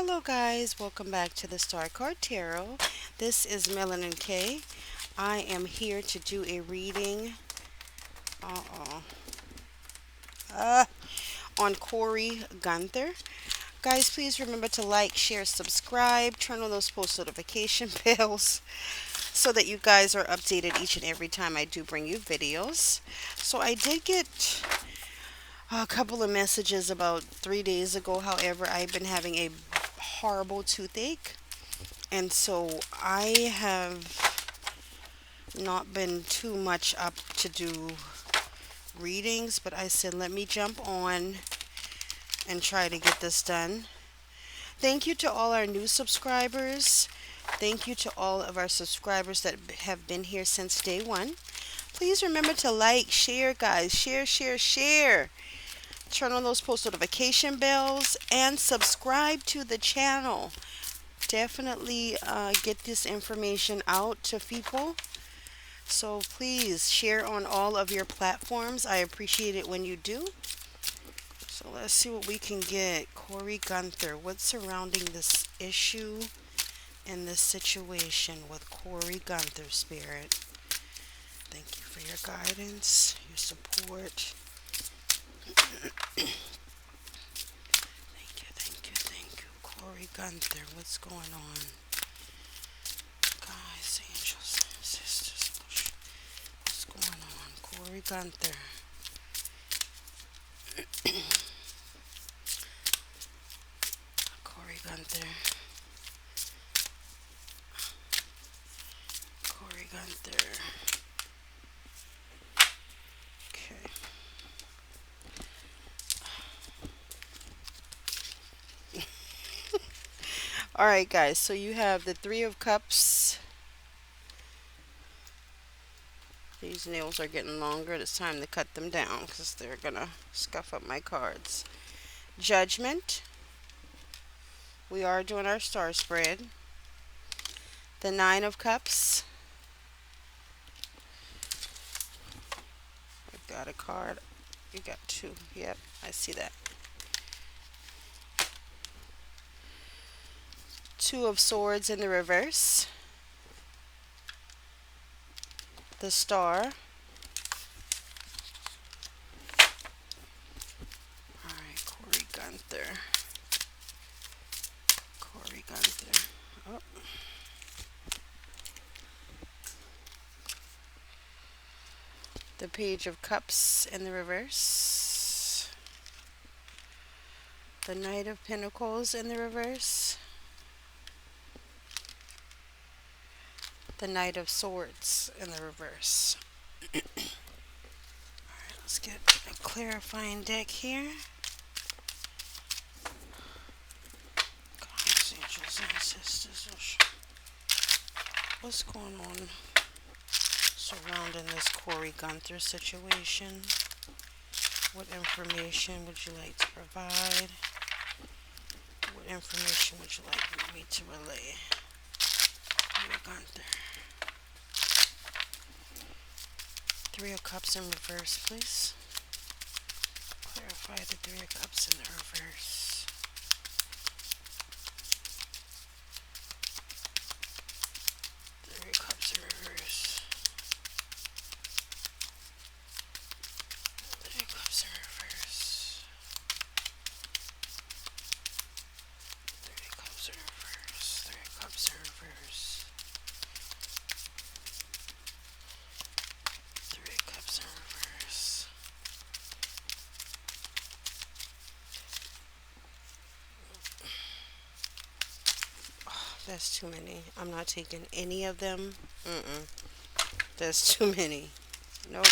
Hello guys, welcome back to the Star Card Tarot. This is Melanin K. I am here to do a reading uh-oh, uh, on Kori Gauthier. Guys, please remember to like, share, subscribe, turn on those post notification bells so that you guys are updated each and every time I do bring you videos. So I did get a couple of messages about 3 days ago. However, I've been having a horrible toothache. And so I have not been too much up to do readings, but I said let me jump on and try to get this done. Thank you to all our new subscribers. Thank you to all of our subscribers that have been here since day one. Please remember to like, share, guys. Share, share, share. Turn on those post notification bells and subscribe to the channel. Definitely get this information out to people. So please share on all of your platforms. I appreciate it when you do. So let's see what we can get. Kori Gauthier, what's surrounding this issue and this situation with Kori Gauthier, Spirit? Thank you for your guidance, your support. Thank you, thank you, thank you. Kori Gauthier, what's going on? Guys, angels, sisters, what's going on? Kori Gauthier. Kori Gauthier. Kori Gauthier. Okay. Alright, guys, so you have the Three of Cups. These nails are getting longer. It's time to cut them down because they're going to scuff up my cards. Judgment. We are doing our star spread. The Nine of Cups. I've got a card. You got two. Yep, I see that. Two of Swords in the reverse. The Star. Alright, Kori Gauthier. Kori Gauthier. Oh. The Page of Cups in the reverse. The Knight of Pentacles in the reverse. The Knight of Swords in the reverse. Alright, let's get a clarifying deck here. Guys, angels, and sisters. What's going on surrounding this Kori Gauthier situation? What information would you like to provide? What information would you like me to relay? Kori Gauthier. Three of Cups in reverse, please. Clarify the Three of Cups in the reverse. Three of Cups in reverse. Three of Cups in reverse. Three of Cups in reverse. Three of Cups in reverse. Three of Cups in reverse. Oh, that's too many. I'm not taking any of them. That's too many. Nope.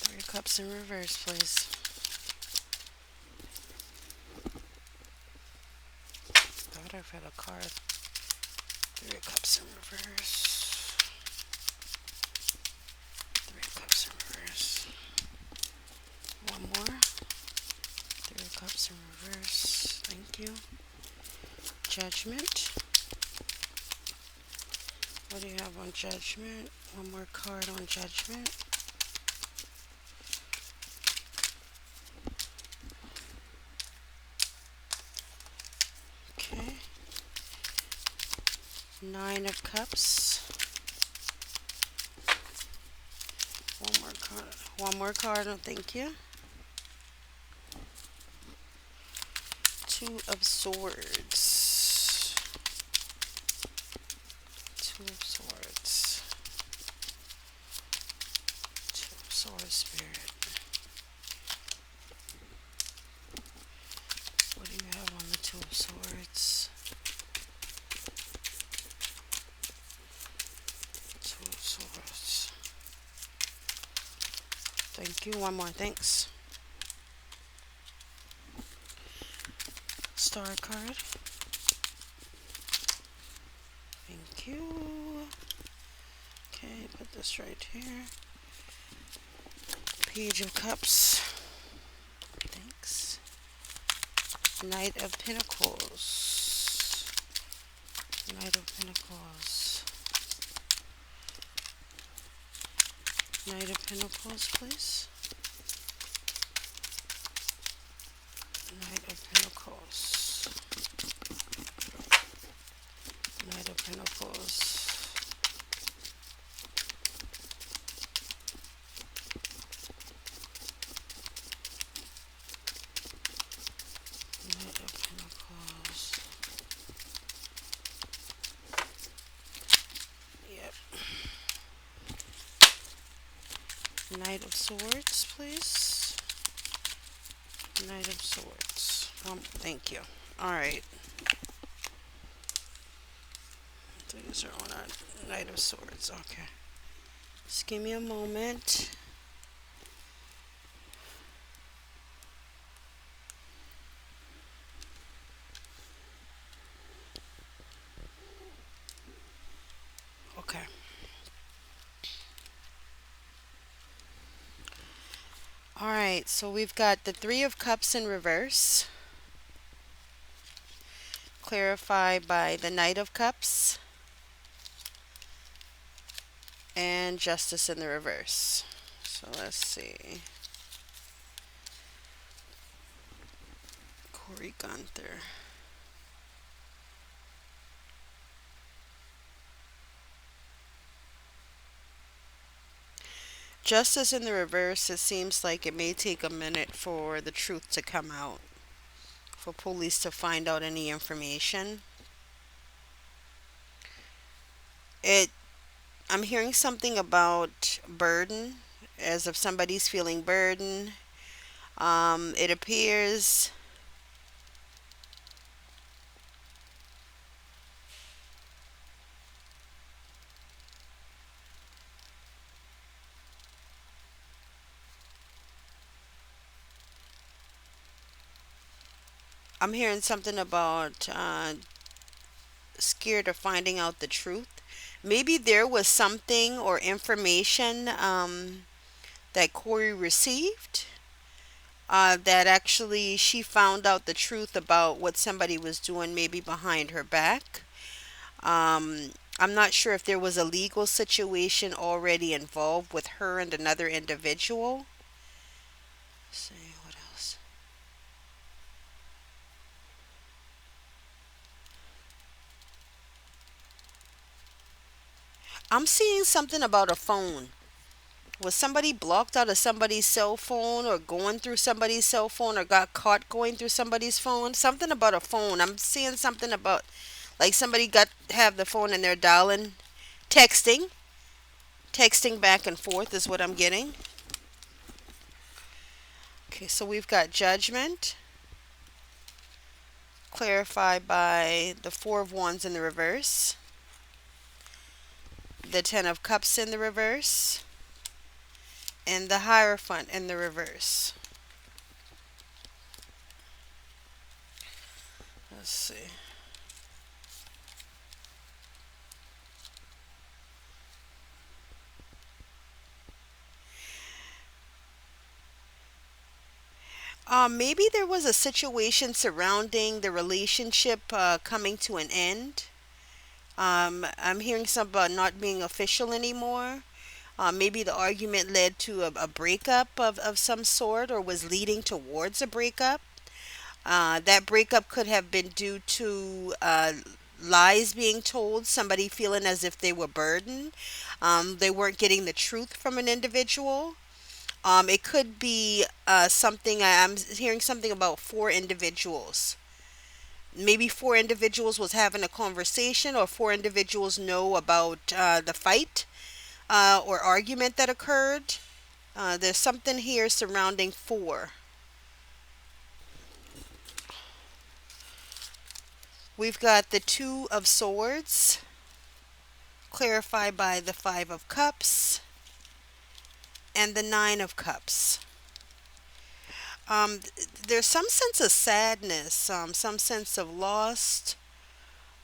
Three of Cups in reverse, please. Thought I've had a card. Three of Cups in reverse. Three of Cups in reverse. One more. Three of Cups in reverse. Thank you. Judgment. What do you have on Judgment? One more card on Judgment. Nine of Cups. One more card. One more card. Oh, thank you. Two of Swords. Two of Swords. Two of Swords, Spirit. What do you have on the Two of Swords? Two of Swords. Thank you. One more. Thanks. Star card. Thank you. Okay, put this right here. Page of Cups. Thanks. Knight of Pentacles. Knight of Pentacles. Knight of Pentacles, please. Knight of Pentacles. Knight of Pentacles. Knight of Pentacles. Yep. Knight of Swords, please. Knight of Swords. Thank you. All right. These are on our Knight of Swords. Okay. Just give me a moment. Okay. All right. So we've got the Three of Cups in reverse, clarified by the Knight of Cups, and Justice in the reverse. So let's see. Kori Gauthier. Justice in the reverse, it seems like it may take a minute for the truth to come out, for police to find out any information. It I'm hearing something about burden, as if somebody's feeling burden. It appears I'm hearing something about scared of finding out the truth. Maybe there was something or information that Corey received, that actually she found out the truth about what somebody was doing, maybe behind her back. I'm not sure if there was a legal situation already involved with her and another individual. Let's see what else. I'm seeing something about a phone. Was somebody blocked out of somebody's cell phone, or going through somebody's cell phone, or got caught going through somebody's phone? Something about a phone. I'm seeing something about, like, somebody got have the phone and they're dialing, texting, texting back and forth is what I'm getting. Okay, so we've got Judgment, clarified by the Four of Wands in the reverse, the Ten of Cups in the reverse, and the Hierophant in the reverse. Let's see. Maybe there was a situation surrounding the relationship coming to an end. I'm hearing something about not being official anymore. Maybe the argument led to a breakup of some sort, or was leading towards a breakup. That breakup could have been due to lies being told, somebody feeling as if they were burdened. They weren't getting the truth from an individual. It could be something, I'm hearing something about four individuals. Maybe four individuals was having a conversation, or four individuals know about the fight or argument that occurred. There's something here surrounding four. We've got the Two of Swords, clarified by the Five of Cups, and the Nine of Cups. There's some sense of sadness, some sense of loss,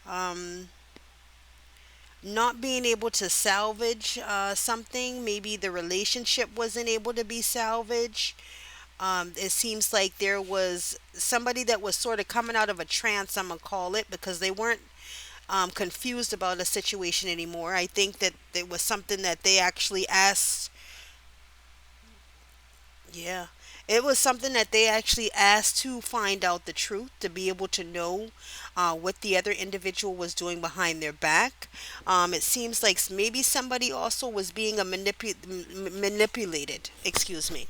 um, not being able to salvage something. Maybe the relationship wasn't able to be salvaged. It seems like there was somebody that was sort of coming out of a trance, I'm going to call it, because they weren't confused about a situation anymore. I think that it was something that they actually asked. Yeah. It was something that they actually asked to find out the truth, to be able to know what the other individual was doing behind their back. It seems like maybe somebody also was being manipulated. Excuse me.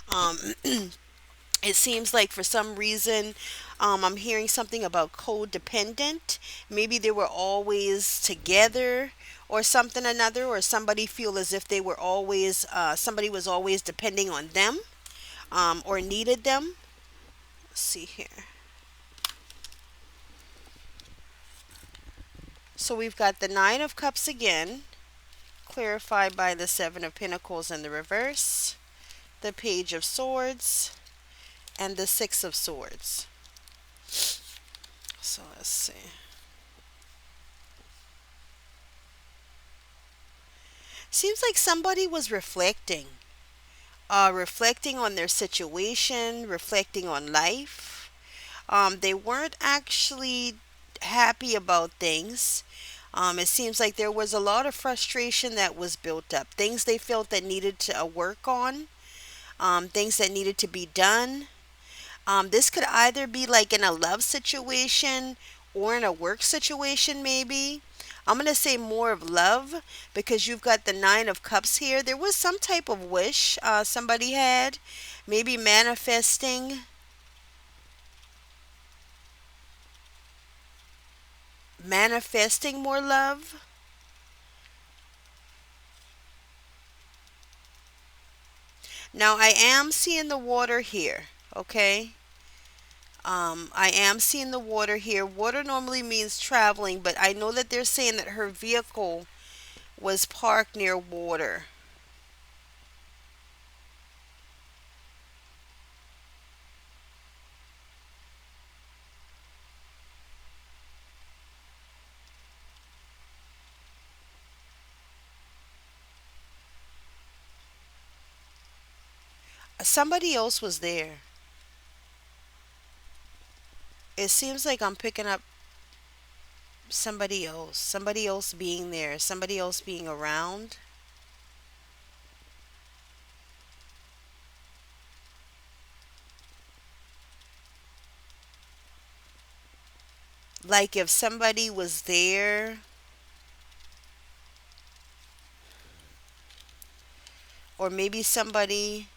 Um, it seems like for some reason I'm hearing something about codependent. Maybe they were always together or something another, or somebody feel as if they were always somebody was always depending on them or needed them. Let's see here. So we've got the Nine of Cups again, clarified by the Seven of Pentacles in the reverse, the Page of Swords, and the Six of Swords. So let's see. Seems like somebody was reflecting on their situation, reflecting on life. They weren't actually happy about things. It seems like there was a lot of frustration that was built up, things they felt that needed to work on, things that needed to be done. This could either be like in a love situation or in a work situation, maybe. I'm going to say more of love because you've got the Nine of Cups here. There was some type of wish somebody had, maybe manifesting more love. Now, I am seeing the water here, okay? I am seeing the water here. Water normally means traveling, but I know that they're saying that her vehicle was parked near water. Somebody else was there. It seems like I'm picking up somebody else being there, somebody else being around. Like if somebody was there, or maybe somebody.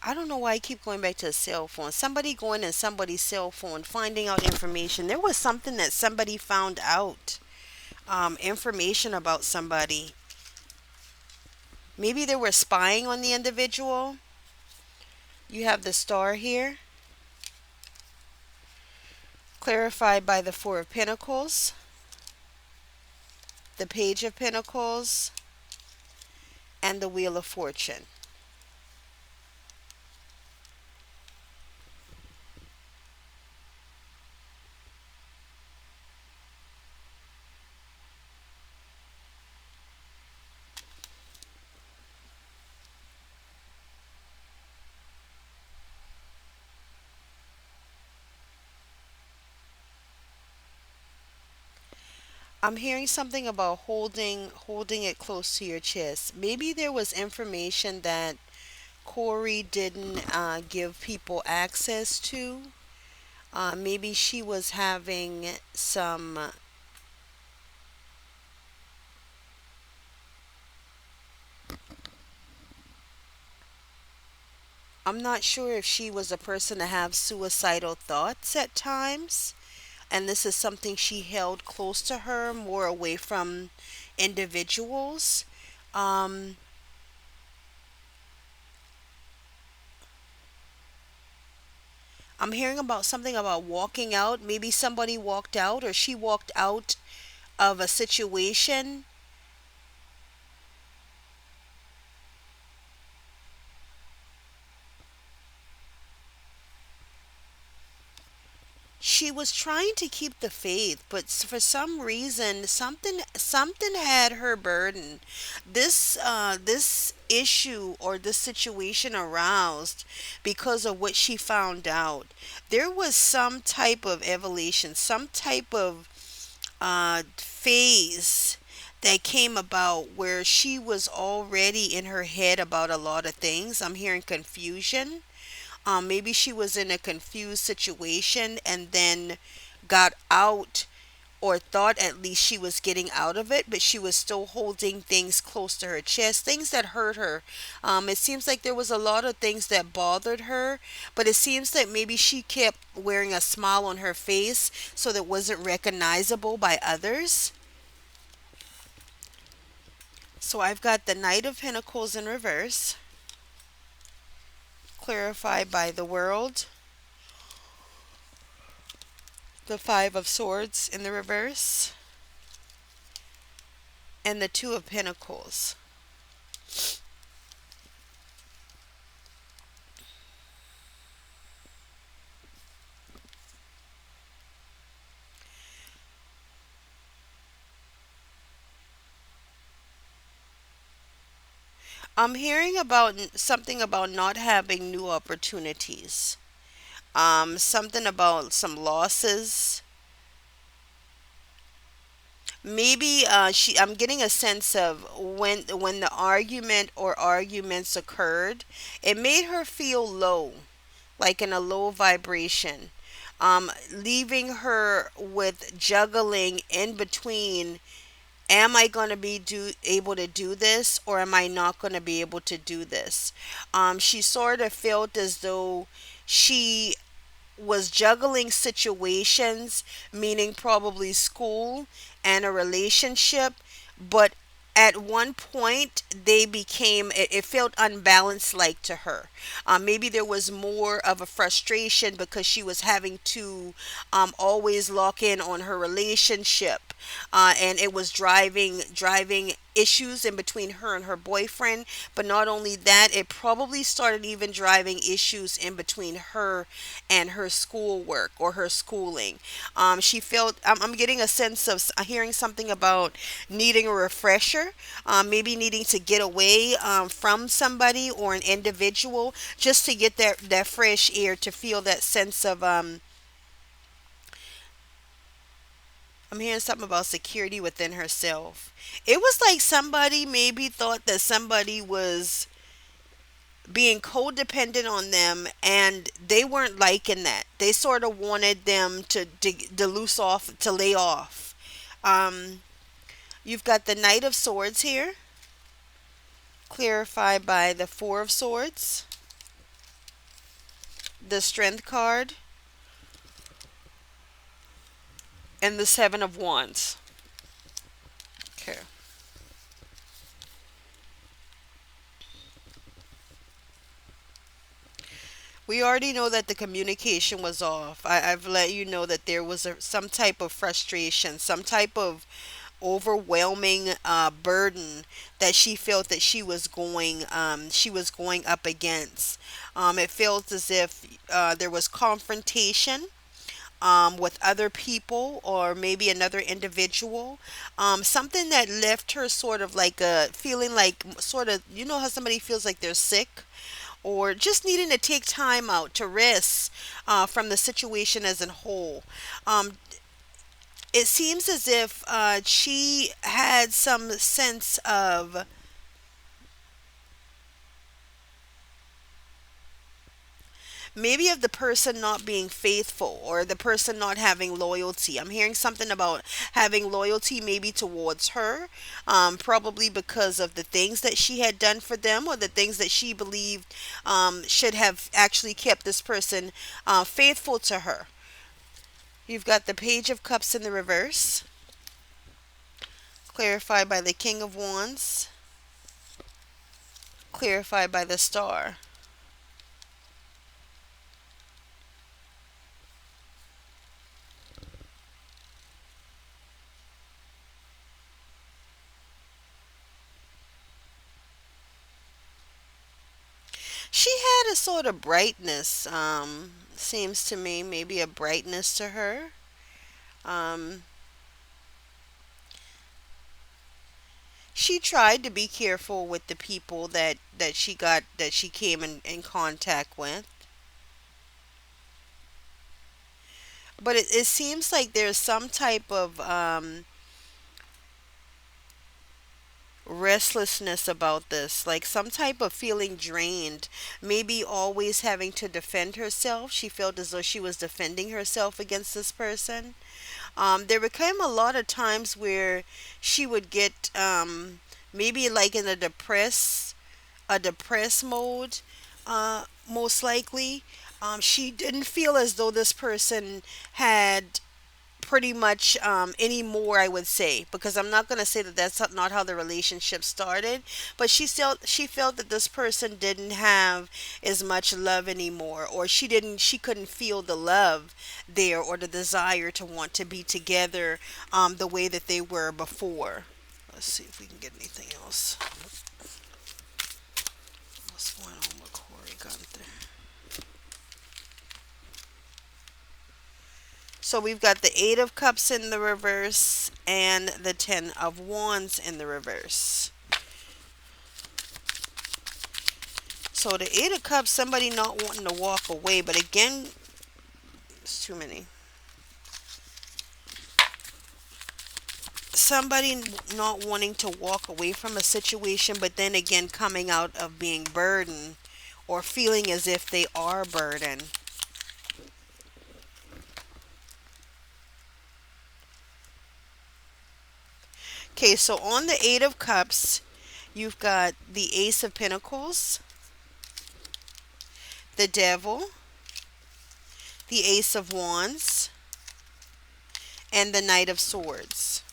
I don't know why I keep going back to a cell phone. Somebody going in somebody's cell phone, finding out information. There was something that somebody found out, information about somebody. Maybe they were spying on the individual. You have the Star here, clarified by the Four of Pentacles, the Page of Pentacles, and the Wheel of Fortune. I'm hearing something about holding it close to your chest. Maybe there was information that Kori didn't give people access to. Maybe she was having some. I'm not sure if she was a person to have suicidal thoughts at times, and this is something she held close to her, more away from individuals. Um, I'm hearing about something about walking out. Maybe somebody walked out, or she walked out of a situation. She was trying to keep the faith, but for some reason, something had her burden. This issue or this situation aroused because of what she found out. There was some type of evolution, some type of phase that came about where she was already in her head about a lot of things. I'm hearing confusion. Maybe she was in a confused situation and then got out, or thought at least she was getting out of it, but she was still holding things close to her chest, things that hurt her. It seems like there was a lot of things that bothered her, but it seems that maybe she kept wearing a smile on her face so that it wasn't recognizable by others. So I've got the Knight of Pentacles in reverse, clarified by the World, the Five of Swords in the reverse, and the Two of Pentacles. I'm hearing about something about not having new opportunities. Something about some losses. Maybe I'm getting a sense of when the argument or arguments occurred, it made her feel low, like in a low vibration. Leaving her with juggling in between, am I going to be able to do this, or am I not going to be able to do this? She sort of felt as though she was juggling situations, meaning probably school and a relationship, but at one point they became, it felt unbalanced like to her. Maybe there was more of a frustration because she was having to always lock in on her relationship, and it was driving issues in between her and her boyfriend. But not only that, it probably started even driving issues in between her and her schoolwork or her schooling. She felt, I'm getting a sense of hearing something about needing a refresher, maybe needing to get away from somebody or an individual just to get that fresh air, to feel that sense of I'm hearing something about security within herself. It was like somebody maybe thought that somebody was being codependent on them, and they weren't liking that. They sort of wanted them to loose off, to lay off. Um, you've got the Knight of Swords here, clarified by the Four of Swords, the Strength card, and the Seven of Wands. Okay. We already know that the communication was off. I've let you know that there was some type of frustration, some type of overwhelming burden that she felt that she was going up against. It felt as if there was confrontation with other people, or maybe another individual. Something that left her sort of like a feeling like, sort of, you know how somebody feels like they're sick, or just needing to take time out to rest from the situation as a whole. Um, it seems as if she had some sense of maybe of the person not being faithful or the person not having loyalty. I'm hearing something about having loyalty maybe towards her, probably because of the things that she had done for them or the things that she believed should have actually kept this person faithful to her. You've got the Page of Cups in the reverse, clarified by the King of Wands, clarified by the Star. She had a sort of brightness, seems to me, maybe a brightness to her. Um, she tried to be careful with the people that she came in contact with. But it seems like there's some type of restlessness about this, like some type of feeling drained, maybe always having to defend herself. She felt as though she was defending herself against this person. There became a lot of times where she would get maybe like in a depressed mode, most likely. She didn't feel as though this person had pretty much any more, I would say, because I'm not going to say that that's not how the relationship started, but she felt that this person didn't have as much love anymore, or she couldn't feel the love there or the desire to want to be together the way that they were before. Let's see if we can get anything else. What's going on with Kori Gauthier? So we've got the Eight of Cups in the reverse and the Ten of Wands in the reverse. So the Eight of Cups, somebody not wanting to walk away, but again, it's too many. Somebody not wanting to walk away from a situation, but then again coming out of being burdened or feeling as if they are burdened. Okay, so on the Eight of Cups, you've got the Ace of Pentacles, the Devil, the Ace of Wands, and the Knight of Swords.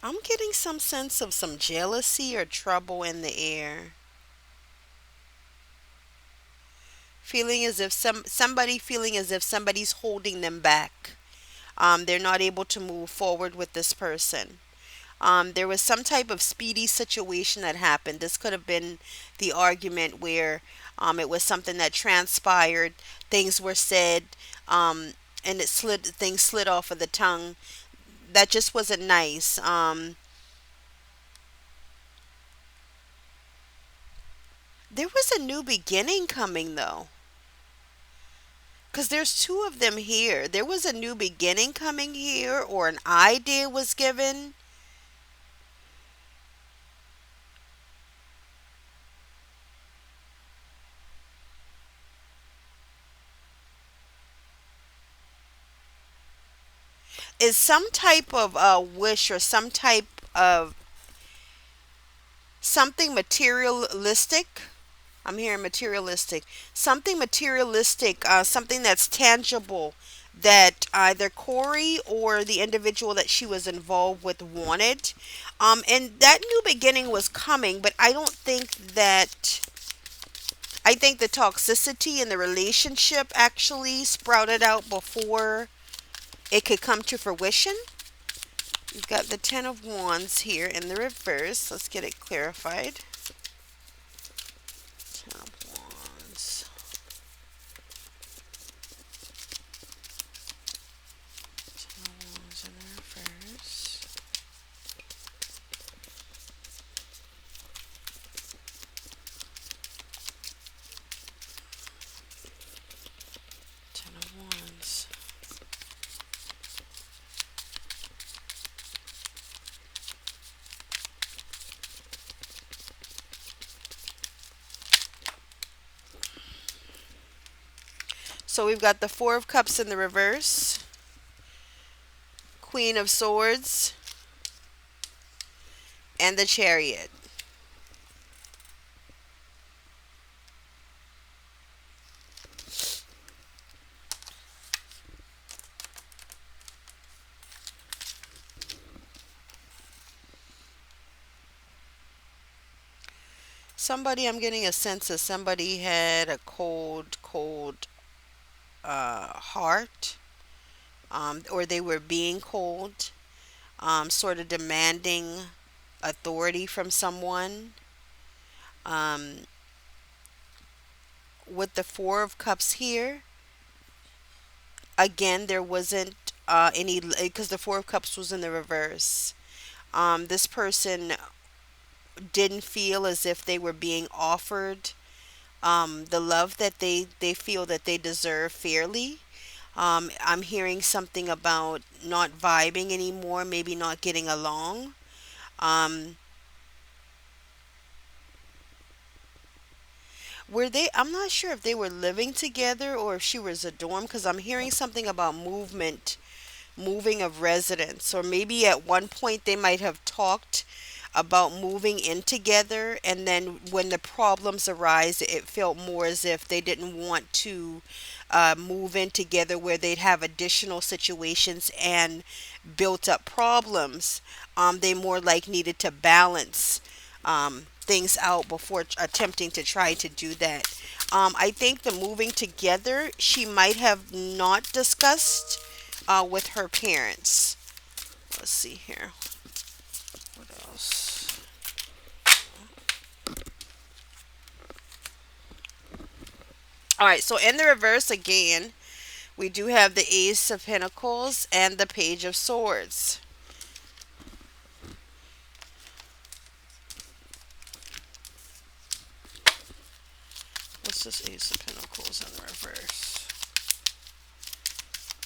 I'm getting some sense of some jealousy or trouble in the air. Feeling as if somebody feeling as if somebody's holding them back. They're not able to move forward with this person. There was some type of speedy situation that happened. This could have been the argument where it was something that transpired, things were said, and things slid off of the tongue. That just wasn't nice. There was a new beginning coming though. Because there's two of them here. There was a new beginning coming here, or an idea was given. Is some type of wish or some type of something materialistic. I'm hearing materialistic. Something materialistic, something that's tangible that either Corey or the individual that she was involved with wanted. And that new beginning was coming, but I think the toxicity in the relationship actually sprouted out before it could come to fruition. You've got the Ten of Wands here in the reverse. Let's get it clarified. Ten of Wands. Ten of Wands in the reverse. So we've got the Four of Cups in the reverse, Queen of Swords, and the Chariot. Somebody, I'm getting a sense that somebody had a cold heart, or they were being cold, sort of demanding authority from someone. Um, with the Four of Cups here, again, there wasn't any, because the Four of Cups was in the reverse. This person didn't feel as if they were being offered the love that they feel that they deserve fairly. I'm hearing something about not vibing anymore, maybe not getting along. Um, were they? I'm not sure if they were living together or if she was a dorm, because I'm hearing something about moving of residence, or maybe at one point they might have talked about moving in together, and then when the problems arise, it felt more as if they didn't want to move in together where they'd have additional situations and built up problems. They more like needed to balance things out before attempting to try to do that. I think the moving together she might have not discussed with her parents. Let's see here. What else? All right, so in the reverse again, we do have the Ace of Pentacles and the Page of Swords. What's this Ace of Pentacles in the reverse?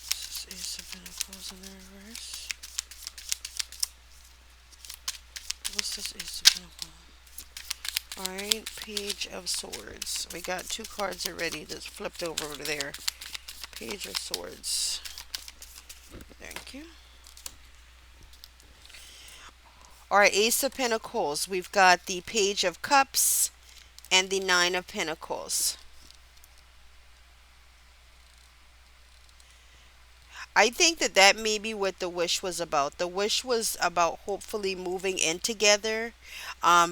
What's this Ace of Pentacles in the reverse? What's this Ace of Pentacles? Alright, Page of Swords. We got two cards already that's flipped over there. Page of Swords. Thank you. Alright, Ace of Pentacles. We've got the Page of Cups and the Nine of Pentacles. I think that that may be what the wish was about. The wish was about hopefully moving in together,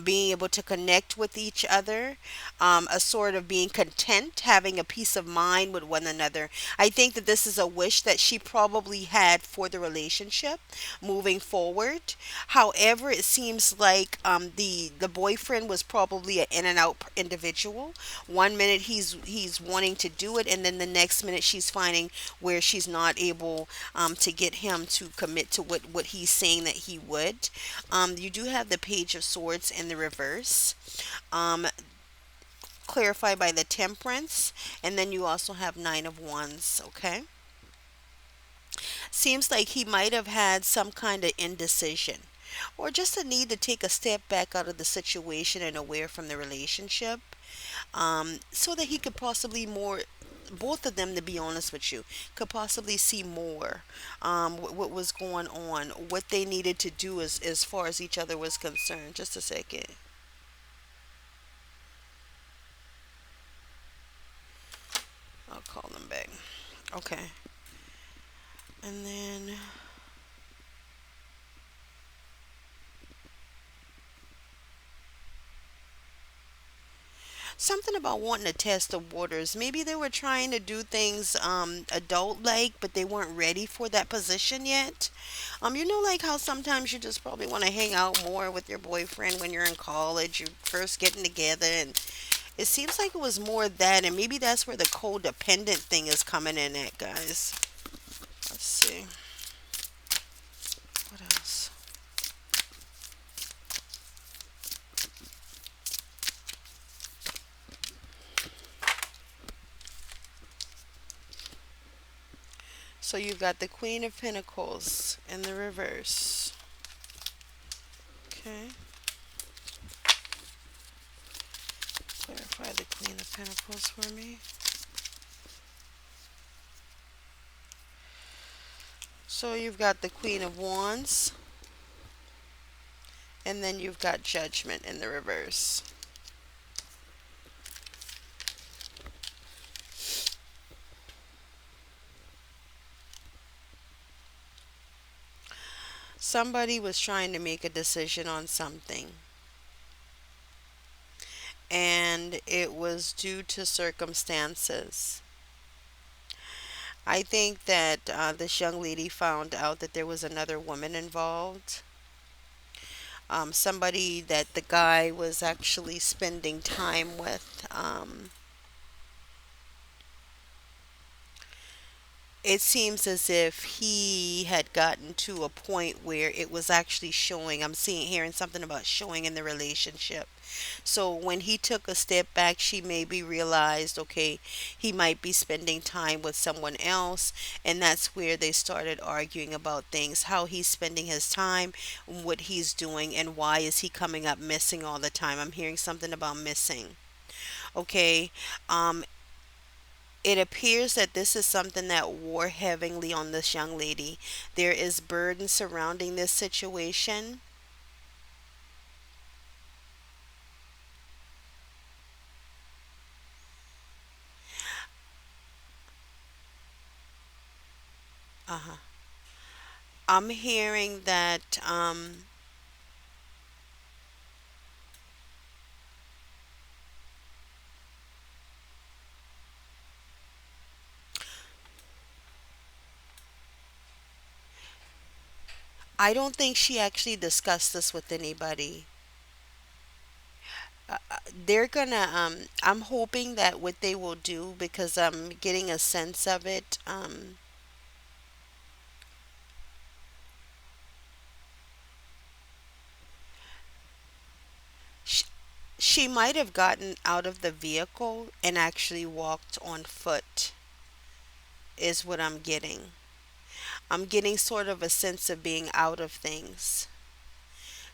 being able to connect with each other, a sort of being content, having a peace of mind with one another. I think that this is a wish that she probably had for the relationship moving forward. However, it seems like the boyfriend was probably an in and out individual. One minute he's wanting to do it, and then the next minute she's finding where she's not able to get him to commit to what he's saying that he would. You do have the Page of Swords in the reverse, um, clarified by the Temperance, and then you also have Nine of Wands. Okay, seems like he might have had some kind of indecision, or just a need to take a step back out of the situation and away from the relationship, so that he could possibly more, both of them, to be honest with you, could possibly see more, what was going on, what they needed to do as far as each other was concerned. Just a second. I'll call them back. Okay. And then something about wanting to test the waters. Maybe they were trying to do things adult like, but they weren't ready for that position yet. Like how sometimes you just probably want to hang out more with your boyfriend when you're in college, you first getting together, and it seems like it was more that, and maybe that's where the codependent thing is coming in at, guys. Let's see. What else? So you've got the Queen of Pentacles in the reverse. Okay. Clarify the Queen of Pentacles for me. So you've got the Queen of Wands, and then you've got Judgment in the reverse. Somebody was trying to make a decision on something, and it was due to circumstances. I think that this young lady found out that there was another woman involved. Somebody that the guy was actually spending time with. It seems as if he had gotten to a point where it was actually showing. I'm hearing something about showing in the relationship. So when he took a step back, she maybe realized, okay, he might be spending time with someone else. And that's where they started arguing about things, how he's spending his time, what he's doing, and why is he coming up missing all the time. I'm hearing something about missing. Okay. Um, it appears that this is something that wore heavily on this young lady. There is burden surrounding this situation. Uh-huh. I'm hearing that I don't think she actually discussed this with anybody. They're gonna I'm hoping that what they will do, because I'm getting a sense of it, sh- she might have gotten out of the vehicle and actually walked on foot, is what I'm getting. I'm getting sort of a sense of being out of things,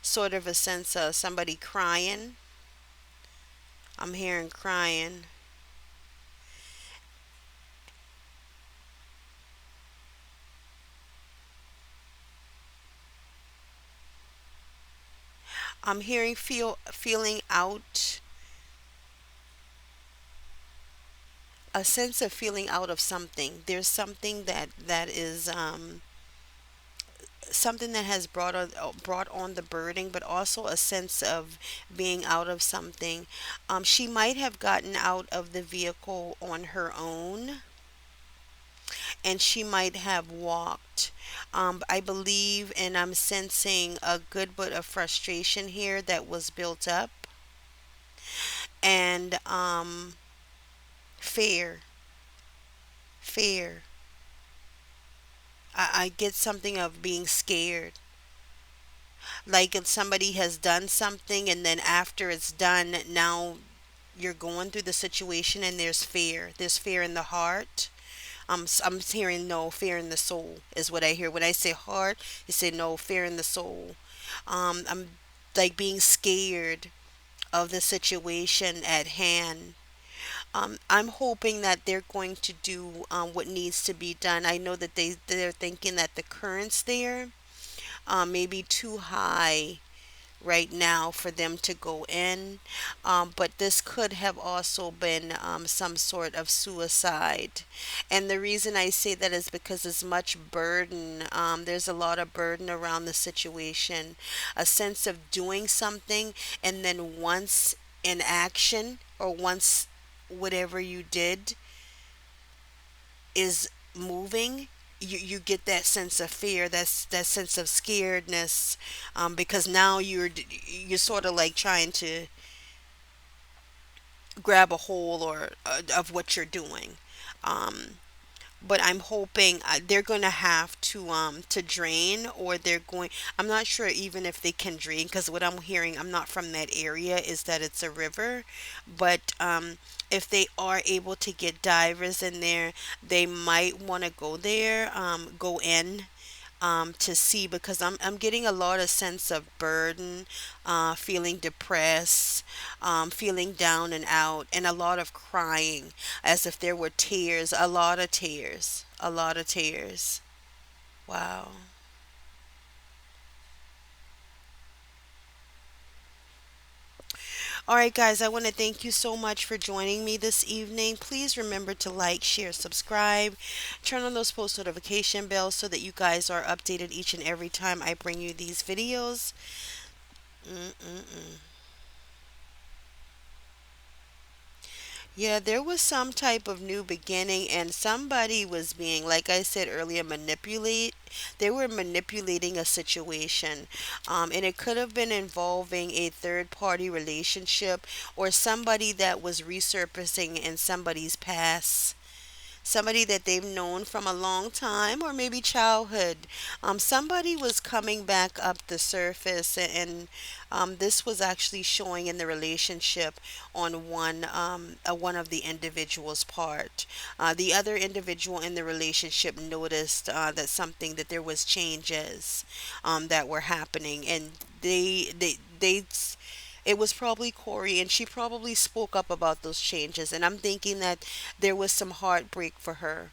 sort of a sense of somebody crying. I'm hearing crying. I'm hearing feeling out, a sense of feeling out of something. There's something that is something that has brought on the burden, but also a sense of being out of something. She might have gotten out of the vehicle on her own, and she might have walked. I believe, and I'm sensing a good bit of frustration here that was built up, and fear, fear. I get something of being scared. Like if somebody has done something, and then after it's done, now you're going through the situation and there's fear. There's fear in the heart. I'm hearing no fear in the soul is what I hear. When I say heart, you say no fear in the soul. I'm like being scared of the situation at hand. I'm hoping that they're going to do what needs to be done. I know that they're thinking that the currents there may be too high right now for them to go in. But this could have also been some sort of suicide. And the reason I say that is because there's much burden. There's a lot of burden around the situation, a sense of doing something, and then once in action, or once whatever you did is moving, you get that sense of fear, that sense of scaredness, because now you're sort of like trying to grab a hold or of what you're doing. Um, but I'm hoping they're going to have to drain, or they're going. I'm not sure even if they can drain, because what I'm hearing, I'm not from that area, is that it's a river. But if they are able to get divers in there, they might want to go there, go in, to see, because I'm getting a lot of sense of burden, feeling depressed, feeling down and out, and a lot of crying, as if there were tears, a lot of tears, a lot of tears. Wow. All right, guys, I want to thank you so much for joining me this evening. Please remember to like, share, subscribe, turn on those post notification bells so that you guys are updated each and every time I bring you these videos. Mm-mm-mm. Yeah, there was some type of new beginning, and somebody was being, like I said earlier, manipulate. They were manipulating a situation, and it could have been involving a third party relationship or somebody that was resurfacing in somebody's past, somebody that they've known from a long time or maybe childhood. Somebody was coming back up the surface, and this was actually showing in the relationship on one of the individual's part. The other individual in the relationship noticed that there was changes that were happening, and they it was probably Corey, and she probably spoke up about those changes. And I'm thinking that there was some heartbreak for her.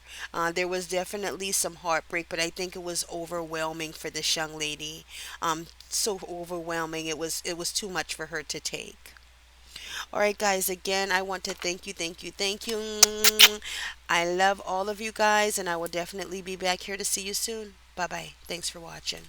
There was definitely some heartbreak, but I think it was overwhelming for this young lady. So overwhelming. It was too much for her to take. All right, guys. Again, I want to thank you, thank you, thank you. I love all of you guys, and I will definitely be back here to see you soon. Bye bye. Thanks for watching.